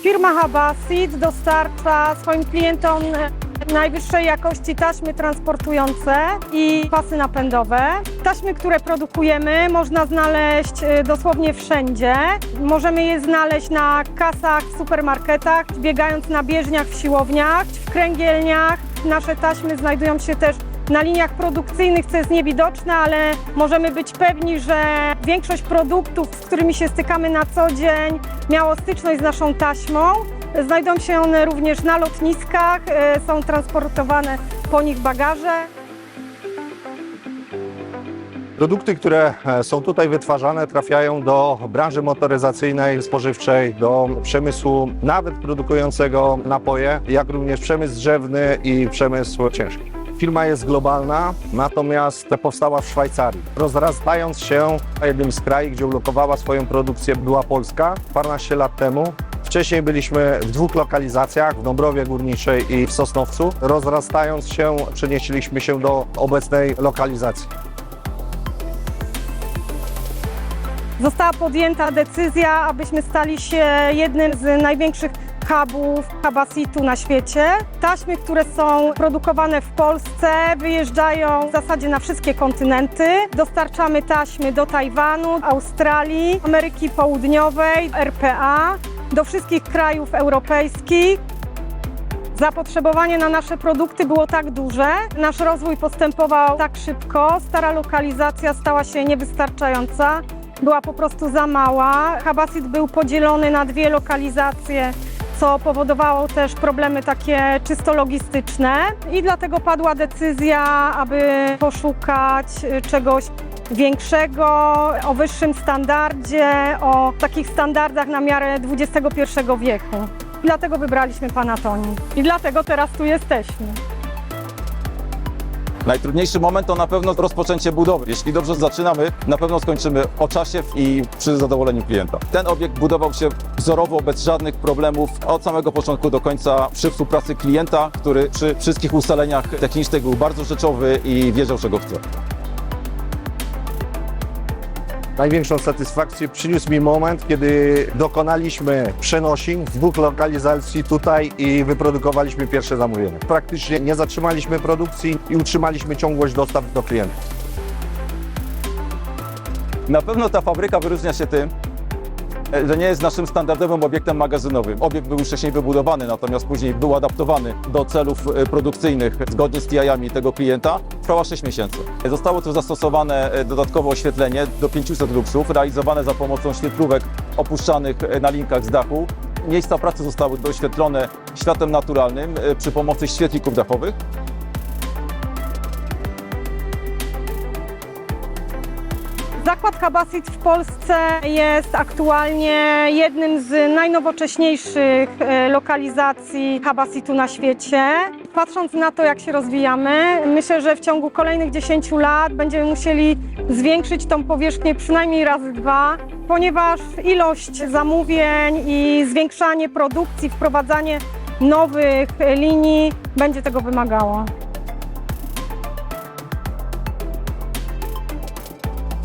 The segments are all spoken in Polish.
Firma Habasit dostarcza swoim klientom najwyższej jakości taśmy transportujące i pasy napędowe. Taśmy, które produkujemy, można znaleźć dosłownie wszędzie. Możemy je znaleźć na kasach w supermarketach, biegając na bieżniach w siłowniach, w kręgielniach. Nasze taśmy znajdują się też na liniach produkcyjnych, co jest niewidoczne, ale możemy być pewni, że większość produktów, z którymi się stykamy na co dzień, miało styczność z naszą taśmą. Znajdują się one również na lotniskach, są transportowane po nich bagaże. Produkty, które są tutaj wytwarzane, trafiają do branży motoryzacyjnej, spożywczej, do przemysłu nawet produkującego napoje, jak również przemysł drzewny i przemysł ciężki. Firma jest globalna, natomiast powstała w Szwajcarii. Rozrastając się, jednym z krajów, gdzie ulokowała swoją produkcję, była Polska 12 lat temu. Wcześniej byliśmy w 2 lokalizacjach, w Dąbrowie Górniczej i w Sosnowcu. Rozrastając się, przenieśliśmy się do obecnej lokalizacji. Została podjęta decyzja, abyśmy stali się jednym z największych hubów Habasitu na świecie. Taśmy, które są produkowane w Polsce, wyjeżdżają w zasadzie na wszystkie kontynenty. Dostarczamy taśmy do Tajwanu, Australii, Ameryki Południowej, RPA, do wszystkich krajów europejskich. Zapotrzebowanie na nasze produkty było tak duże, nasz rozwój postępował tak szybko, stara lokalizacja stała się niewystarczająca, była po prostu za mała. Habasit był podzielony na 2 lokalizacje, co powodowało też problemy takie czysto logistyczne i dlatego padła decyzja, aby poszukać czegoś większego, o wyższym standardzie, o takich standardach na miarę XXI wieku. I dlatego wybraliśmy Panatoni. I dlatego teraz tu jesteśmy. Najtrudniejszy moment to na pewno rozpoczęcie budowy. Jeśli dobrze zaczynamy, na pewno skończymy o czasie i przy zadowoleniu klienta. Ten obiekt budował się wzorowo, bez żadnych problemów, od samego początku do końca przy współpracy klienta, który przy wszystkich ustaleniach technicznych był bardzo rzeczowy i wiedział, czego chce. Największą satysfakcję przyniósł mi moment, kiedy dokonaliśmy przenosin z 2 lokalizacji tutaj i wyprodukowaliśmy pierwsze zamówienie. Praktycznie nie zatrzymaliśmy produkcji i utrzymaliśmy ciągłość dostaw do klientów. Na pewno ta fabryka wyróżnia się tym, że nie jest naszym standardowym obiektem magazynowym. Obiekt był wcześniej wybudowany, natomiast później był adaptowany do celów produkcyjnych zgodnie z TI-ami tego klienta. Trwała 6 miesięcy. Zostało tu zastosowane dodatkowe oświetlenie do 500 luksów, realizowane za pomocą świetlówek opuszczanych na linkach z dachu. Miejsca pracy zostały doświetlone światłem naturalnym przy pomocy świetlików dachowych. Zakład Habasit w Polsce jest aktualnie jednym z najnowocześniejszych lokalizacji Habasitu na świecie. Patrząc na to, jak się rozwijamy, myślę, że w ciągu kolejnych 10 lat będziemy musieli zwiększyć tą powierzchnię przynajmniej razy 2, ponieważ ilość zamówień i zwiększanie produkcji, wprowadzanie nowych linii będzie tego wymagało.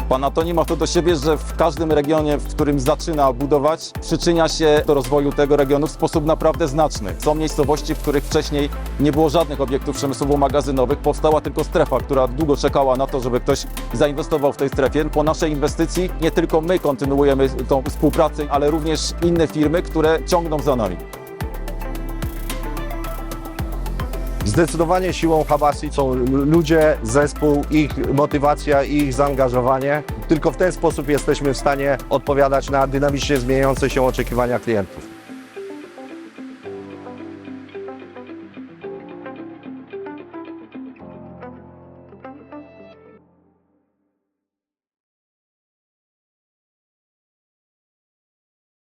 Panatoni ma to do siebie, że w każdym regionie, w którym zaczyna budować, przyczynia się do rozwoju tego regionu w sposób naprawdę znaczny. Są miejscowości, w których wcześniej nie było żadnych obiektów przemysłowo-magazynowych, powstała tylko strefa, która długo czekała na to, żeby ktoś zainwestował w tej strefie. Po naszej inwestycji nie tylko my kontynuujemy tą współpracę, ale również inne firmy, które ciągną za nami. Zdecydowanie siłą Habasit są ludzie, zespół, ich motywacja i ich zaangażowanie. Tylko w ten sposób jesteśmy w stanie odpowiadać na dynamicznie zmieniające się oczekiwania klientów.